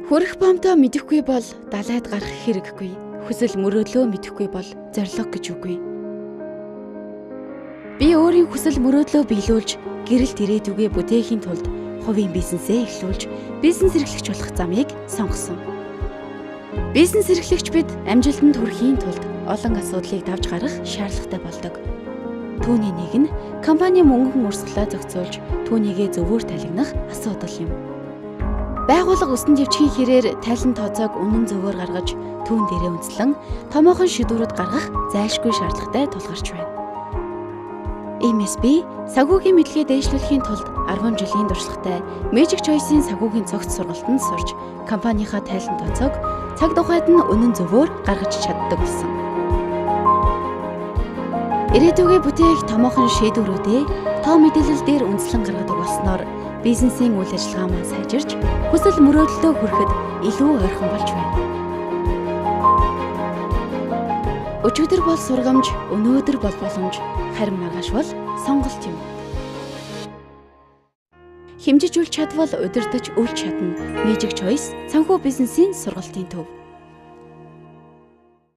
Хүрэх бомдоо мэдэхгүй бол далайд гарах хэрэггүй. Хүсэл мөрөөдлөө мэдэхгүй бол зориг гэж үгүй. Би өөрийн хүсэл мөрөөдлөө биелүүлж, гэрэлт ирээдүгээ бүтээхийн тулд хувийн бизнесээ эхлүүлж, бизнес эрхлэгч болох замыг сонгосон. Бизнес эрхлэгч бид амжилтанд хүрэхийн тулд олон асуудлыг давж гарах шаардлагатай болдог. Түүний нэг нь компани мөнгөн урсгалаа зохицуулж, түүнийгээ зөвөр талигнах асуудал юм. Байгууллага өсөн дэвчхийн хэрээр талент тооцоог үнэн зөвөөр гаргаж, түүн дээрээ үндэслэн томоохон шийдвэрүүд гаргах зайлшгүй шаардлагатай тулгарч байна. MSB санхүүгийн мэдлэгээ дээшлүүлэхийн тулд 10 жилийн туршлагатай Magic Choice-ийн санхүүгийн цогц сургалтанд сурч, компанийнхаа талент тооцоог цаг тухайд нь үнэн зөвөөр гаргаж чаддаг болсон. Ирээдүгээ бүтээх томоохон шийдвэрүүдээ тоо мэдээлэл дээр үндэслэн гаргадаг болсноор бизнесийн үйл ажиллагаа маань сайжирч, хүсэл мөрөөдлөө хүрэхэд илүү ойрхон болж байна. Өчигдөр бол сургамж, өнөөдөр бол боломж, харин маргааш бол сонголт юм. Хэмжиж үл чадвал удирдах үл чадна. Magic Choice санхүү бизнесийн сургалтын төв.